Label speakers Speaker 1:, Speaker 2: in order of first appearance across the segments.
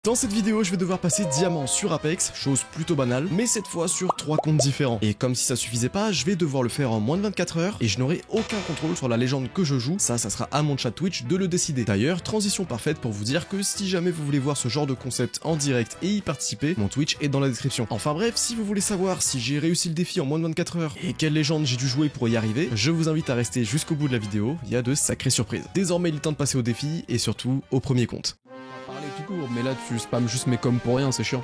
Speaker 1: Dans cette vidéo, je vais devoir passer diamant sur Apex, chose plutôt banale, mais cette fois sur 3 comptes différents. Et comme si ça suffisait pas, je vais devoir le faire en moins de 24 heures, et je n'aurai aucun contrôle sur la légende que je joue, ça sera à mon chat Twitch de le décider. D'ailleurs, transition parfaite pour vous dire que si jamais vous voulez voir ce genre de concept en direct et y participer, mon Twitch est dans la description. Enfin bref, si vous voulez savoir si j'ai réussi le défi en moins de 24 heures, et quelle légende j'ai dû jouer pour y arriver, je vous invite à rester jusqu'au bout de la vidéo, il y a de sacrées surprises. Désormais, il est temps de passer au défi, et surtout, au premier compte.
Speaker 2: Parler tout court, mais là tu spams juste mes coms pour rien, c'est chiant.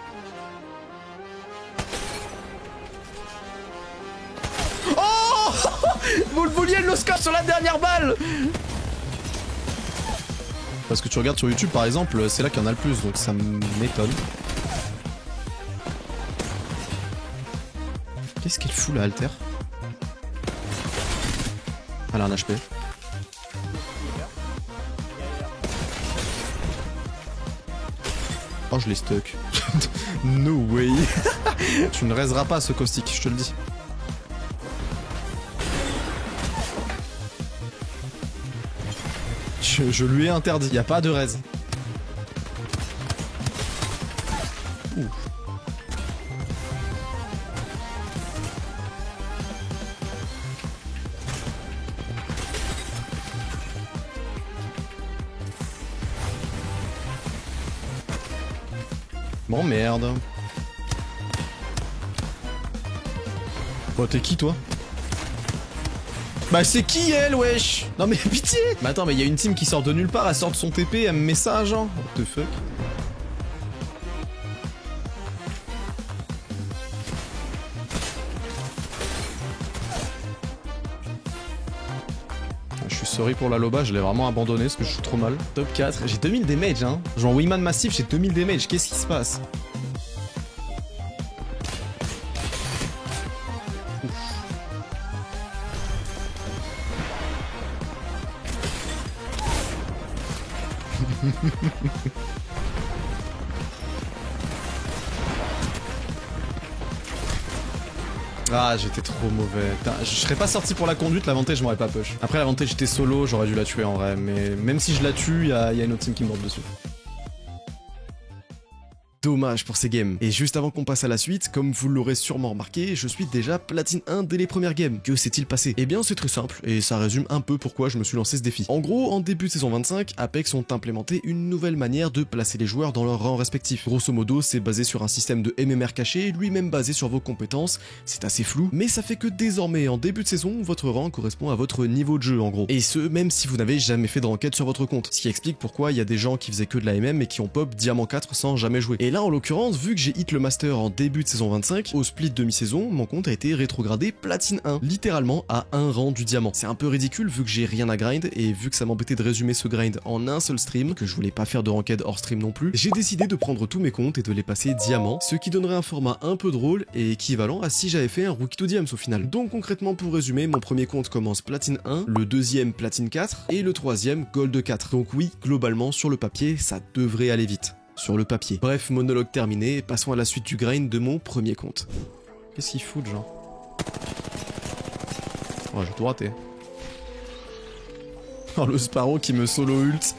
Speaker 1: Oh vous le vouliez le score sur la dernière balle.
Speaker 2: Parce que tu regardes sur YouTube par exemple, c'est là qu'il y en a le plus, donc ça m'étonne. Qu'est-ce qu'elle fout là, Alter? Elle a un HP. Oh, je l'ai stuck. No way. Tu ne raiseras pas ce caustique, je te le dis. Je lui ai interdit, y a pas de raise. Ouh. Bon merde. Oh t'es qui toi? Bah c'est qui elle wesh? Non mais pitié. Mais attends mais il y a une team qui sort de nulle part, elle sort de son TP, elle me met ça genre. What the fuck? Je suis sorry pour la loba, je l'ai vraiment abandonné parce que je suis trop mal. Top 4, j'ai 2000 damage hein. Genre Wiman massif, j'ai 2000 damage, qu'est-ce qui se passe? Ah j'étais trop mauvais. Putain, je serais pas sorti pour la conduite, l'avantage je m'aurais pas push. Après l'avantage j'étais solo, j'aurais dû la tuer en vrai, mais même si je la tue, y a une autre team qui me monte dessus.
Speaker 1: Dommage pour ces games. Et juste avant qu'on passe à la suite, comme vous l'aurez sûrement remarqué, je suis déjà platine 1 dès les premières games. Que s'est-il passé? Eh bien c'est très simple, et ça résume un peu pourquoi je me suis lancé ce défi. En gros, en début de saison 25, Apex ont implémenté une nouvelle manière de placer les joueurs dans leur rang respectif. Grosso modo, c'est basé sur un système de MMR caché, lui-même basé sur vos compétences, c'est assez flou, mais ça fait que désormais, en début de saison, votre rang correspond à votre niveau de jeu en gros. Et ce, même si vous n'avez jamais fait de ranked sur votre compte. Ce qui explique pourquoi il y a des gens qui faisaient que de la MM et qui ont pop Diamant 4 sans jamais jouer. Et là, en l'occurrence, vu que j'ai hit le master en début de saison 25, au split demi-saison, mon compte a été rétrogradé platine 1, littéralement à un rang du diamant. C'est un peu ridicule vu que j'ai rien à grind, et vu que ça m'embêtait de résumer ce grind en un seul stream, que je voulais pas faire de ranked hors stream non plus, j'ai décidé de prendre tous mes comptes et de les passer diamant, ce qui donnerait un format un peu drôle et équivalent à si j'avais fait un rookie to diams au final. Donc concrètement pour résumer, mon premier compte commence platine 1, le deuxième platine 4, et le troisième gold 4. Donc oui, globalement sur le papier, ça devrait aller vite. Sur le papier. Bref, monologue terminé, passons à la suite du grind de mon premier compte.
Speaker 2: Qu'est-ce qu'il fout, genre? Oh, j'ai tout raté. Oh, le Sparrow qui me solo ult.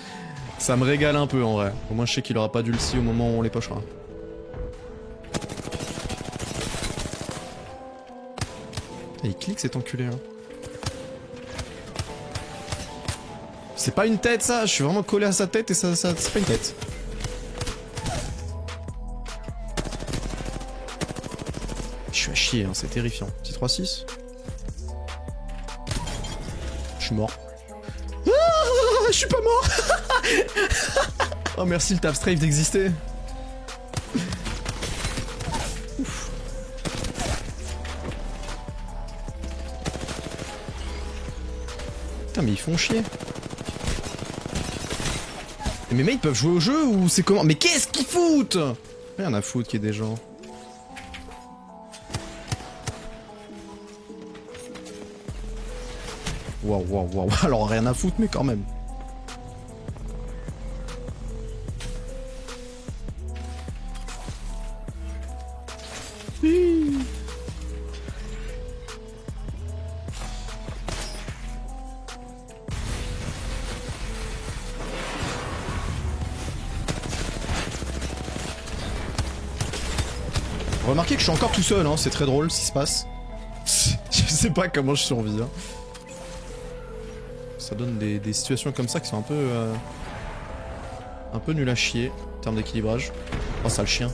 Speaker 2: Ça me régale un peu en vrai. Au moins, je sais qu'il aura pas d'ulti au moment où on les pochera. Et il clique cet enculé, hein. C'est pas une tête, ça. Je suis vraiment collé à sa tête et ça c'est pas une tête. Je suis à chier, hein, c'est terrifiant. Petit 3-6. Je suis mort. Ah, je suis pas mort. Oh merci le tap strafe d'exister. Ouf. Putain mais ils font chier. Et mes mates peuvent jouer au jeu ou c'est comment? Mais qu'est-ce qu'ils foutent? Rien à foutre qu'il y ait des gens. Waouh, waouh, waouh. Alors rien à foutre, mais quand même. Remarquez que je suis encore tout seul, hein, c'est très drôle ce qui se passe. Je sais pas comment je survis. Hein. Ça donne des situations comme ça qui sont un peu nul à chier en termes d'équilibrage. Oh, ça le chien.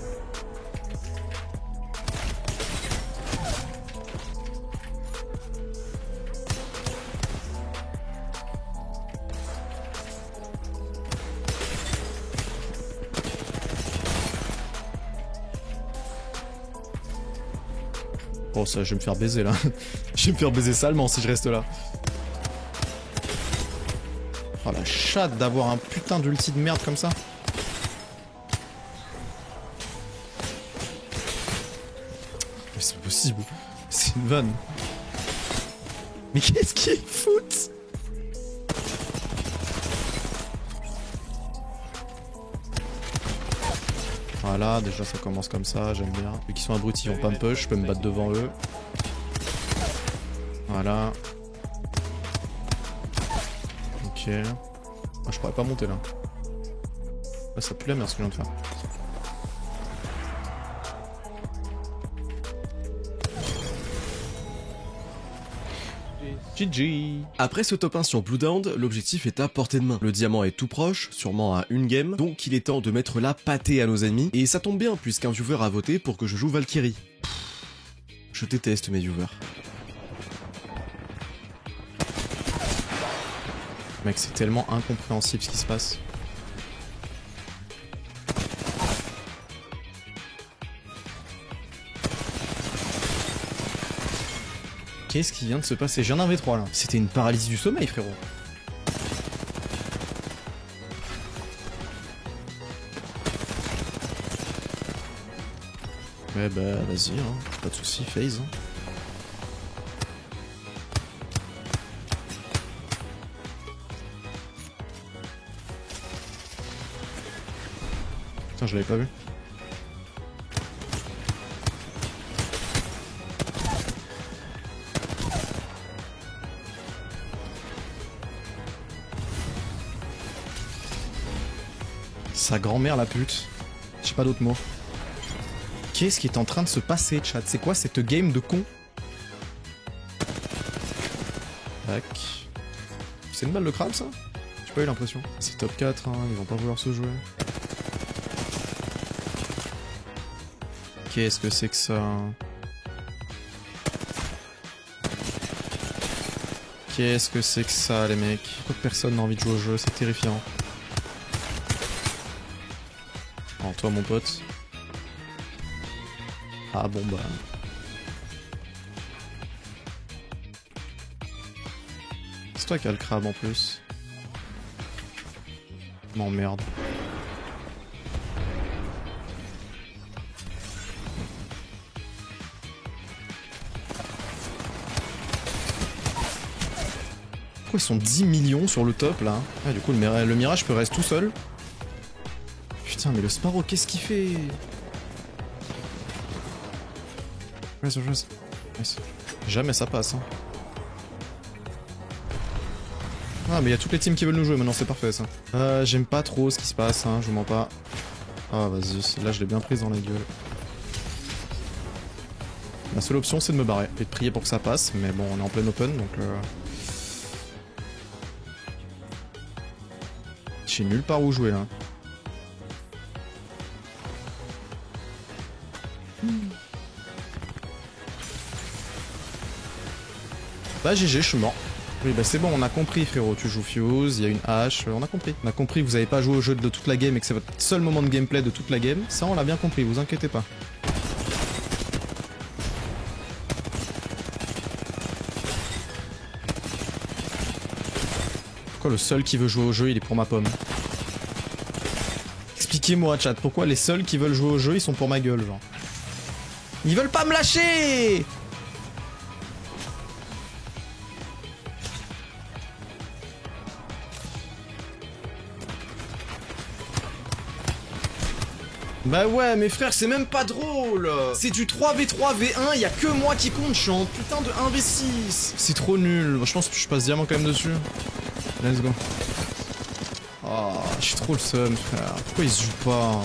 Speaker 2: Oh ça, je vais me faire baiser là. Je vais me faire baiser salement si je reste là. Oh la chatte d'avoir un putain d'ulti de merde comme ça. Mais c'est pas possible. C'est une vanne. Mais qu'est-ce qu'ils foutent? Voilà, déjà ça commence comme ça, j'aime bien. Vu qu'ils sont abrutis, ils vont pas me push, je peux me battre devant eux. Voilà. Ok. Ah, je pourrais pas monter là. Là ça pue la merde ce que je viens de faire. GG.
Speaker 1: Après ce top 1 sur Bloodhound, l'objectif est à portée de main. Le diamant est tout proche, sûrement à une game, donc il est temps de mettre la pâtée à nos ennemis. Et ça tombe bien puisqu'un viewer a voté pour que je joue Valkyrie. Je déteste mes viewers.
Speaker 2: Mec, c'est tellement incompréhensible ce qui se passe. Qu'est-ce qui vient de se passer? J'ai un V3 là. C'était une paralysie du sommeil, frérot. Ouais bah vas-y, hein. Pas de soucis, phase. Hein. Putain, je l'avais pas vu. Sa grand-mère la pute. J'ai pas d'autres mots. Qu'est-ce qui est en train de se passer, chat? C'est quoi cette game de con? Tac. C'est une balle de crabe ça? J'ai pas eu l'impression. C'est top 4, hein, ils vont pas vouloir se jouer. Qu'est-ce que c'est que ça? Qu'est-ce que c'est que ça, les mecs? Pourquoi personne n'a envie de jouer au jeu? C'est terrifiant. Oh, toi, mon pote. Ah bon, bah... C'est toi qui as le crabe en plus. M'emmerde. Pourquoi ils sont 10 millions sur le top là? Ah, du coup le mirage peut rester tout seul. Putain mais le Sparrow qu'est-ce qu'il fait? Jamais ça passe hein. Ah mais il y a toutes les teams qui veulent nous jouer maintenant, c'est parfait ça. J'aime pas trop ce qui se passe hein, je vous mens pas. Ah vas-y, là je l'ai bien prise dans la gueule. La seule option c'est de me barrer et de prier pour que ça passe, mais bon on est en plein open donc j'ai nulle part où jouer là. Bah GG, je suis mort. Oui bah c'est bon, on a compris frérot, tu joues Fuse, il y a une hache, on a compris. On a compris que vous avez pas joué au jeu de toute la game et que c'est votre seul moment de gameplay de toute la game. Ça on l'a bien compris, vous inquiétez pas. Pourquoi le seul qui veut jouer au jeu il est pour ma pomme? Expliquez-moi chat, pourquoi les seuls qui veulent jouer au jeu ils sont pour ma gueule genre? Ils veulent pas me lâcher! Bah ouais, mes frères, c'est même pas drôle. C'est du 3v3 V1, y'a que moi qui compte, je suis en putain de 1v6. C'est trop nul, je pense que je passe diamant quand même dessus. Let's go. Oh, j'ai trop le seum, frère. Pourquoi ils se jouent pas?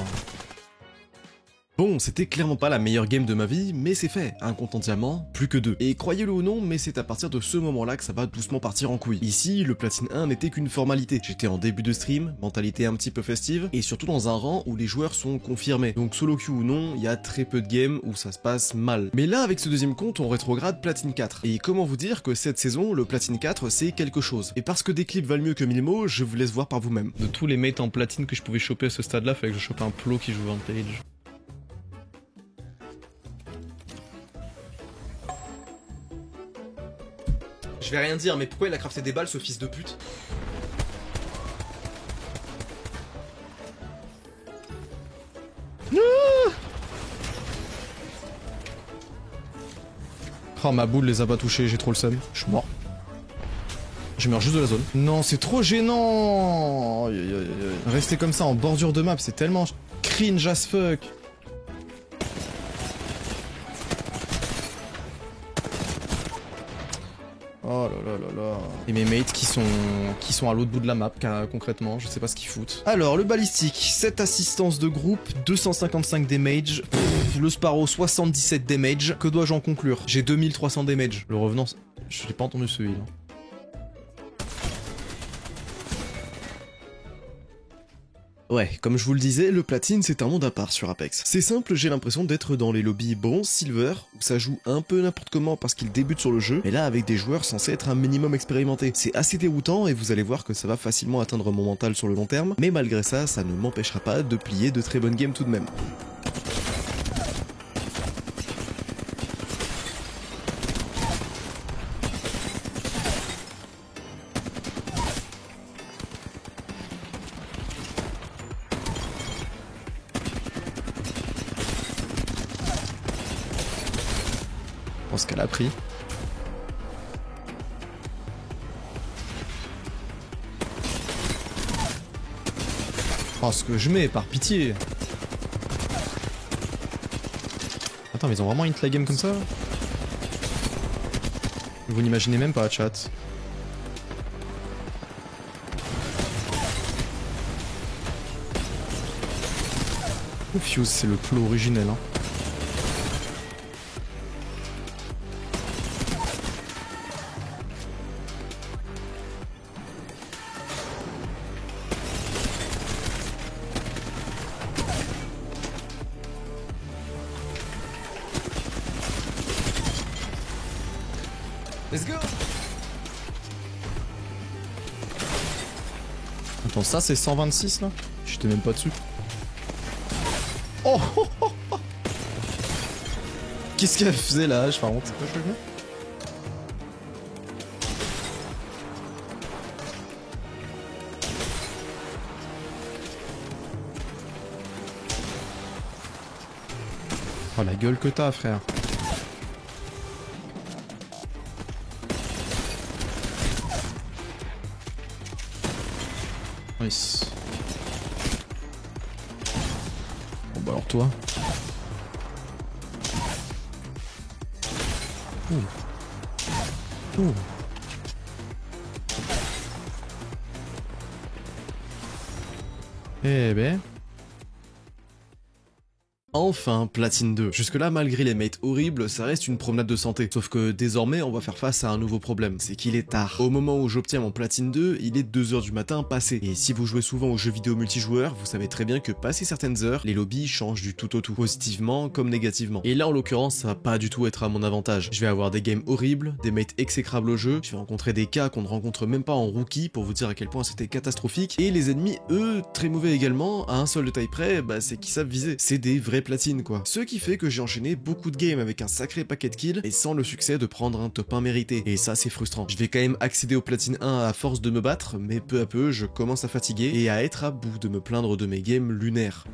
Speaker 1: Bon, c'était clairement pas la meilleure game de ma vie, mais c'est fait. Un compte en diamant, plus que 2. Et croyez-le ou non, mais c'est à partir de ce moment-là que ça va doucement partir en couille. Ici, le platine 1 n'était qu'une formalité. J'étais en début de stream, mentalité un petit peu festive, et surtout dans un rang où les joueurs sont confirmés. Donc solo queue ou non, il y a très peu de games où ça se passe mal. Mais là, avec ce deuxième compte, on rétrograde platine 4. Et comment vous dire que cette saison, le platine 4, c'est quelque chose. Et parce que des clips valent mieux que 1000 mots, je vous laisse voir par vous-même.
Speaker 2: De tous les mates en platine que je pouvais choper à ce stade-là, fallait que je chope un plot qui joue Vantage.
Speaker 1: Je vais rien dire, mais pourquoi il a crafté des balles, ce fils de pute?
Speaker 2: Oh, ma boule les a pas touchés, j'ai trop le seum. Je suis mort. Je meurs juste de la zone. Non, c'est trop gênant. Rester comme ça en bordure de map, c'est tellement cringe as fuck. Oh là là là là. Et mes mates qui sont à l'autre bout de la map, concrètement, je sais pas ce qu'ils foutent. Alors, le balistique, 7 assistances de groupe, 255 damage, le Sparrow 77 damage. Que dois-je en conclure? J'ai 2300 damage. Le revenant, je l'ai pas entendu celui-là.
Speaker 1: Ouais, comme je vous le disais, le platine c'est un monde à part sur Apex. C'est simple, j'ai l'impression d'être dans les lobbies bronze, silver, où ça joue un peu n'importe comment parce qu'ils débutent sur le jeu, mais là avec des joueurs censés être un minimum expérimentés. C'est assez déroutant et vous allez voir que ça va facilement atteindre mon mental sur le long terme, mais malgré ça, ça ne m'empêchera pas de plier de très bonnes games tout de même.
Speaker 2: Je pense qu'elle a pris. Oh, ce que je mets, par pitié. Attends, mais ils ont vraiment hit la game comme ça? Vous n'imaginez même pas, chat. Fuse, c'est le plot originel, hein.
Speaker 1: Let's go!
Speaker 2: Attends, ça c'est 126 là? J'étais même pas dessus. Oh, oh, oh, oh. Qu'est-ce qu'elle faisait là? Je par contre. Oh la gueule que t'as, frère. Nice. Bon bah alors toi. Ouh. Ouh. Eh ben.
Speaker 1: Enfin, platine 2. Jusque-là, malgré les mates horribles, ça reste une promenade de santé. Sauf que désormais, on va faire face à un nouveau problème. C'est qu'il est tard. Au moment où j'obtiens mon platine 2, il est 2h du matin passé. Et si vous jouez souvent aux jeux vidéo multijoueurs, vous savez très bien que passé certaines heures, les lobbies changent du tout au tout. Positivement comme négativement. Et là, en l'occurrence, ça va pas du tout être à mon avantage. Je vais avoir des games horribles, des mates exécrables au jeu, je vais rencontrer des cas qu'on ne rencontre même pas en rookie pour vous dire à quel point c'était catastrophique. Et les ennemis, eux, très mauvais également, à un seul de taille près, bah c'est qu'ils savent viser. C'est des vrais platine quoi. Ce qui fait que j'ai enchaîné beaucoup de games avec un sacré paquet de kills et sans le succès de prendre un top 1 mérité. Et ça c'est frustrant. Je vais quand même accéder au platine 1 à force de me battre, mais peu à peu je commence à fatiguer et à être à bout de me plaindre de mes games lunaires.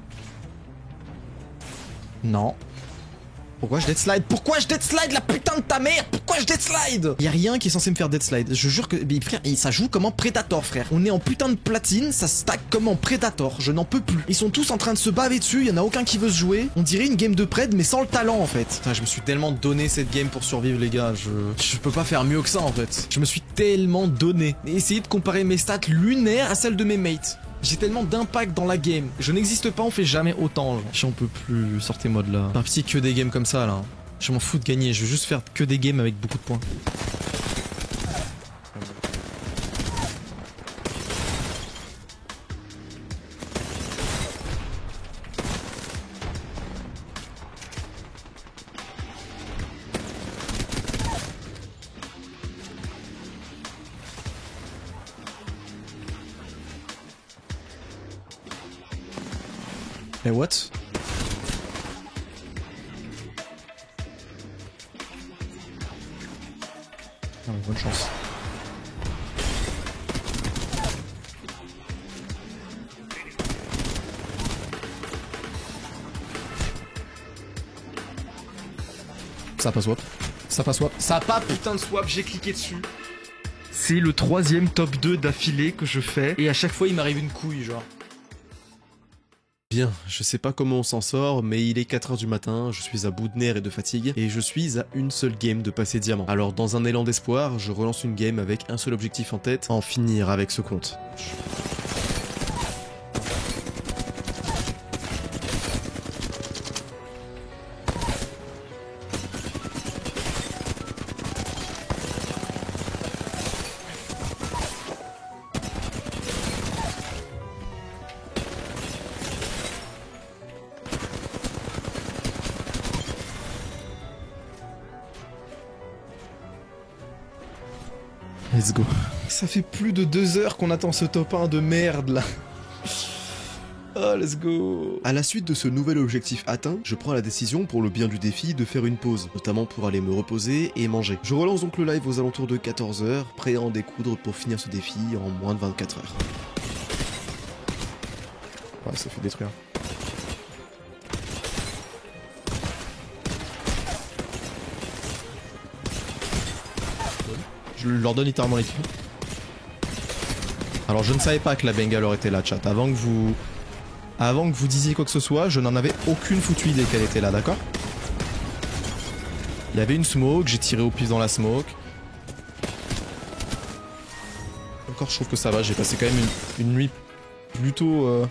Speaker 2: Non. Pourquoi je dead slide? Pourquoi je dead slide la putain de ta mère? Pourquoi je dead slide? Y'a rien qui est censé me faire dead slide. Je jure que... Mais frère, ça joue comme en Predator, frère. On est en putain de platine, ça stack comme en Predator. Je n'en peux plus. Ils sont tous en train de se baver dessus, y'en a aucun qui veut se jouer. On dirait une game de Pred, mais sans le talent, en fait. Putain, je me suis tellement donné cette game pour survivre, les gars. Je peux pas faire mieux que ça, en fait. Je me suis tellement donné. Et essayer de comparer mes stats lunaires à celles de mes mates. J'ai tellement d'impact dans la game. Je n'existe pas, on fait jamais autant. Genre. J'en peux plus, sortez-moi de là. Par pitié, que des games comme ça là. Je m'en fous de gagner, je veux juste faire que des games avec beaucoup de points. Mais what? Non, mais bonne chance. Ça a pas swap. Ça a pas swap. Ça a pas putain de swap, j'ai cliqué dessus. C'est le 3ème top 2 d'affilée que je fais. Et à chaque fois, il m'arrive une couille, genre.
Speaker 1: Bien, je sais pas comment on s'en sort, mais il est 4h du matin, je suis à bout de nerfs et de fatigue, et je suis à une seule game de passer diamant. Alors dans un élan d'espoir, je relance une game avec un seul objectif en tête, en finir avec ce compte.
Speaker 2: Let's go. Ça fait plus de 2 heures qu'on attend ce top 1 de merde là. Oh, let's go.
Speaker 1: À la suite de ce nouvel objectif atteint, je prends la décision pour le bien du défi de faire une pause, notamment pour aller me reposer et manger. Je relance donc le live aux alentours de 14h, prêt à en découdre pour finir ce défi en moins de 24 heures.
Speaker 2: Ouais, ça fait détruire. Je leur donne littéralement les kills. Alors je ne savais pas que la Bengalore était là, chat. Avant que vous disiez quoi que ce soit, je n'en avais aucune foutue idée qu'elle était là, d'accord? Il y avait une smoke, j'ai tiré au pif dans la smoke. Encore je trouve que ça va, j'ai passé quand même une nuit plutôt...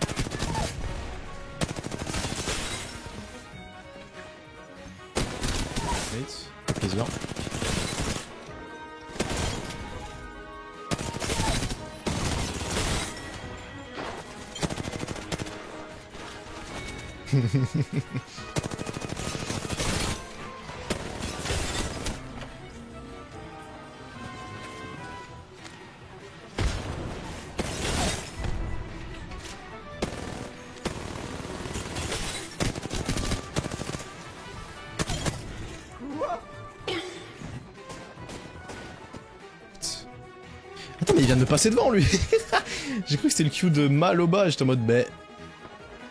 Speaker 2: Ça fait plaisir. Attends, mais il vient de me passer devant lui. J'ai cru que c'était le Q de Maloba, j'étais en mode bah...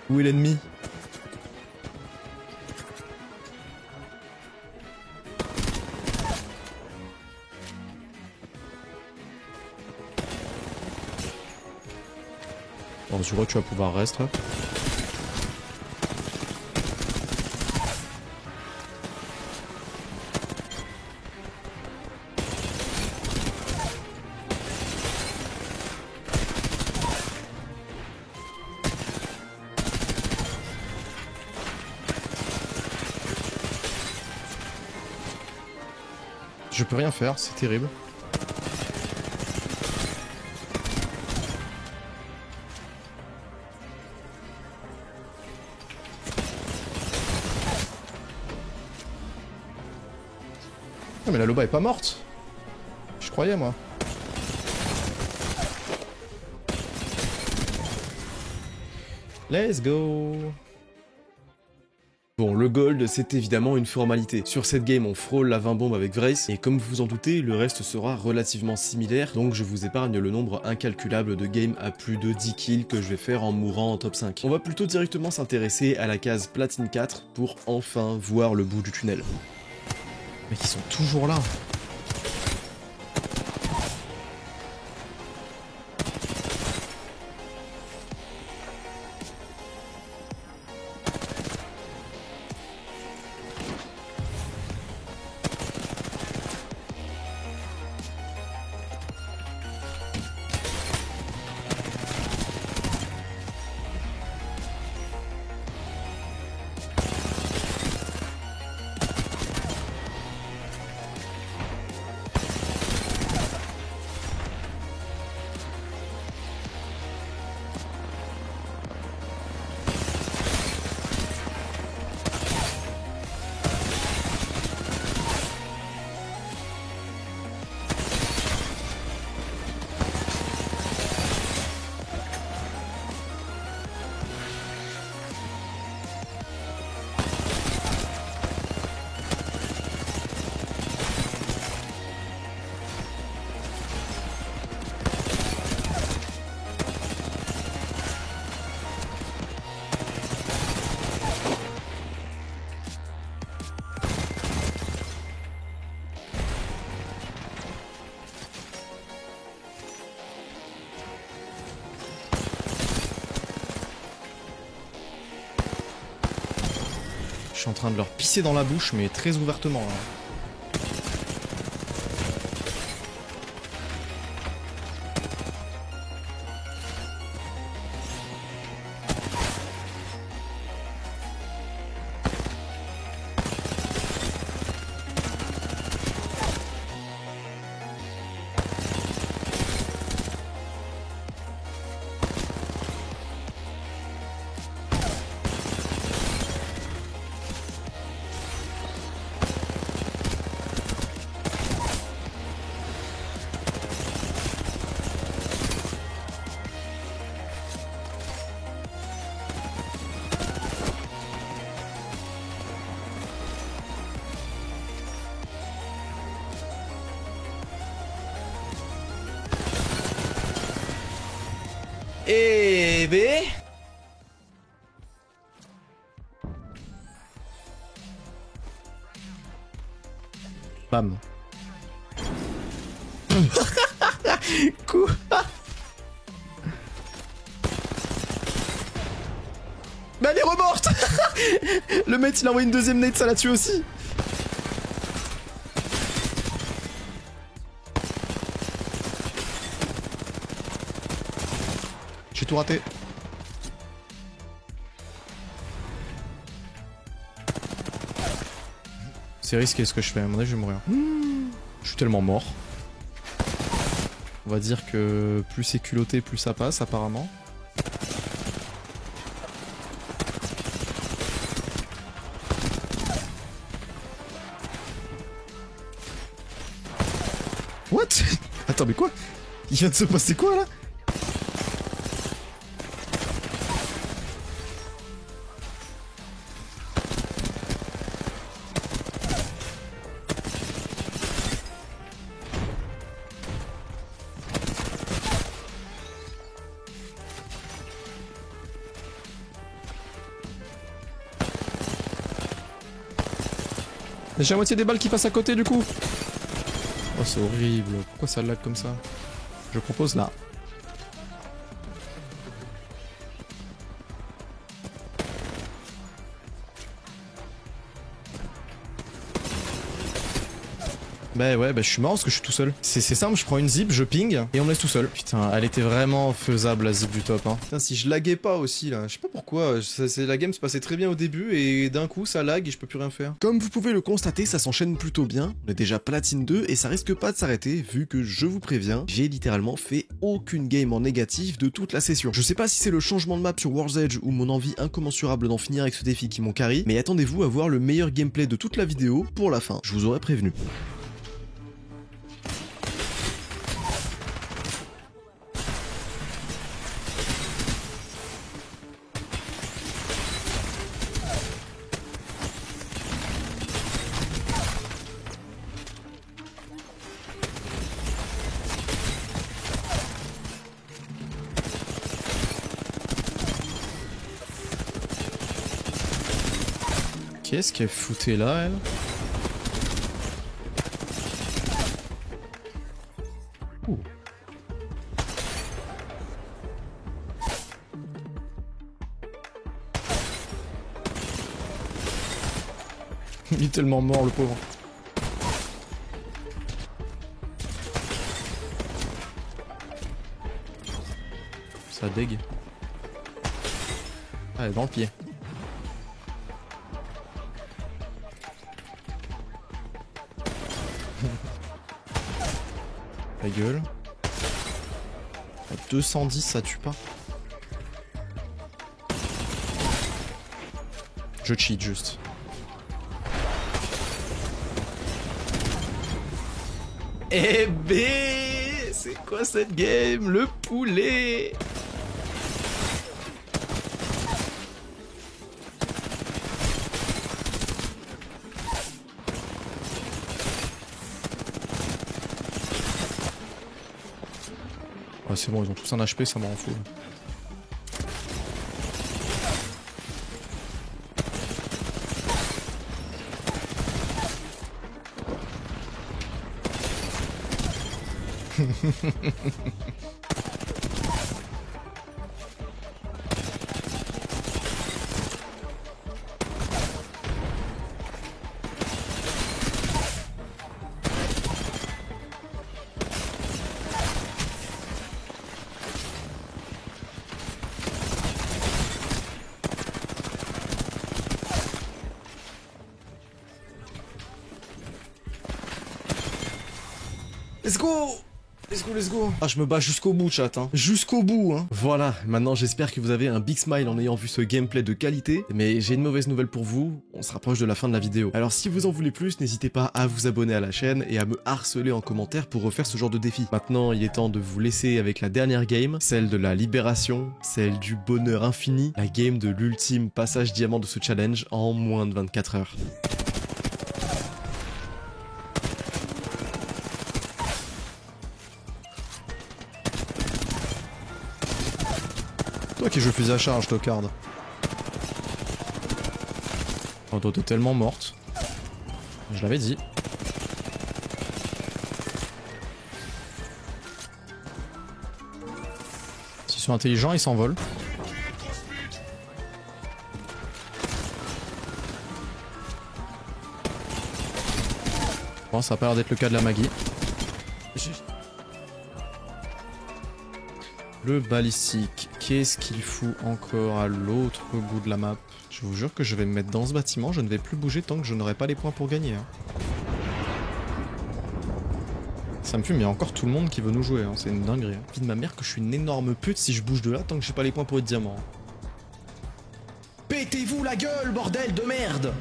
Speaker 2: Où est l'ennemi? Bon, je vois que tu vas pouvoir rester. Je peux rien faire, c'est terrible. Ah mais la Loba est pas morte. Je croyais moi. Let's go.
Speaker 1: Bon, le gold, c'est évidemment une formalité. Sur cette game, on frôle la 20 bombes avec Vrace, et comme vous vous en doutez, le reste sera relativement similaire, donc je vous épargne le nombre incalculable de games à plus de 10 kills que je vais faire en mourant en top 5. On va plutôt directement s'intéresser à la case platine 4 pour enfin voir le bout du tunnel.
Speaker 2: Mais ils sont toujours là. Je suis en train de leur pisser dans la bouche, mais très ouvertement, là. Eh ben... Bam. Quoi? Mais elle est remorte. Le mec il a envoyé une deuxième nade, ça l'a tué aussi. J'ai tout raté. C'est risqué ce que je fais, à mon avis je vais mourir. Je suis tellement mort. On va dire que plus c'est culotté, plus ça passe apparemment. What? Attends mais quoi? Il vient de se passer quoi là? J'ai la moitié des balles qui passent à côté du coup. Oh c'est horrible, pourquoi ça lag comme ça? Je propose là. Bah ouais, bah je suis mort parce que je suis tout seul. C'est simple, je prends une zip, je ping et on me laisse tout seul. Putain, elle était vraiment faisable la zip du top hein. Putain, si je laguais pas aussi là, je sais pas pourquoi, la game se passait très bien au début et d'un coup ça lag et je peux plus rien faire.
Speaker 1: Comme vous pouvez le constater, ça s'enchaîne plutôt bien. On est déjà platine 2 et ça risque pas de s'arrêter vu que je vous préviens, j'ai littéralement fait aucune game en négatif de toute la session. Je sais pas si c'est le changement de map sur War's Edge ou mon envie incommensurable d'en finir avec ce défi qui m'ont carry, mais attendez-vous à voir le meilleur gameplay de toute la vidéo pour la fin. Je vous aurais prévenu.
Speaker 2: Qu'est-ce qu'elle foutait là, elle? Ouh. Il est tellement mort, le pauvre. Ça dégue. Ah, elle est dans le pied. Ta gueule. À 210 ça tue pas. Je cheat juste. Eh bé, c'est quoi cette game? Le poulet. Ouais, c'est bon, ils ont tous un HP, ça m'en fout. Let's go. Let's go, let's go. Ah, je me bats jusqu'au bout, chat, hein. Jusqu'au bout, hein.
Speaker 1: Voilà, maintenant j'espère que vous avez un big smile en ayant vu ce gameplay de qualité, mais j'ai une mauvaise nouvelle pour vous, on se rapproche de la fin de la vidéo. Alors si vous en voulez plus, n'hésitez pas à vous abonner à la chaîne et à me harceler en commentaire pour refaire ce genre de défi. Maintenant, il est temps de vous laisser avec la dernière game, celle de la libération, celle du bonheur infini, la game de l'ultime passage diamant de ce challenge en moins de 24 heures.
Speaker 2: Toi qui joues fusil à charge, tocard. Oh, toi t'es tellement morte. Je l'avais dit. S'ils sont intelligents, ils s'envolent. Bon, ça a pas l'air d'être le cas de la Maggie. Le balistique, qu'est-ce qu'il fout encore à l'autre bout de la map? Je vous jure que je vais me mettre dans ce bâtiment, je ne vais plus bouger tant que je n'aurai pas les points pour gagner. Hein. Ça me fume, il y a encore tout le monde qui veut nous jouer, hein. C'est une dinguerie. Hein. Vie de ma mère que je suis une énorme pute si je bouge de là tant que j'ai pas les points pour être diamant. Pétez-vous la gueule, bordel de merde!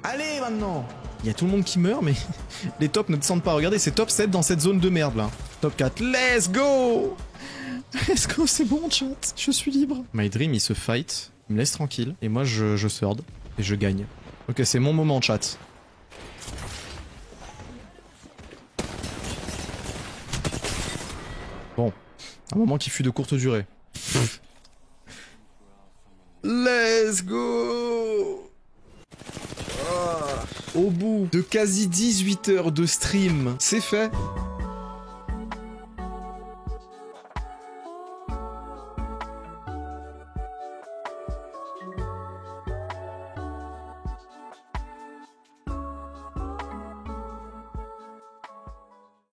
Speaker 2: Allez maintenant! Il y a tout le monde qui meurt, mais les tops ne descendent pas. Regardez, c'est top 7 dans cette zone de merde là. Top 4, let's go! Let's go, c'est bon, chat. Je suis libre. My Dream, il se fight. Il me laisse tranquille. Et moi, je sword. Et je gagne. Ok, c'est mon moment, chat. Bon. Un moment qui fut de courte durée. Let's go! Au bout de quasi 18 heures de stream, c'est fait.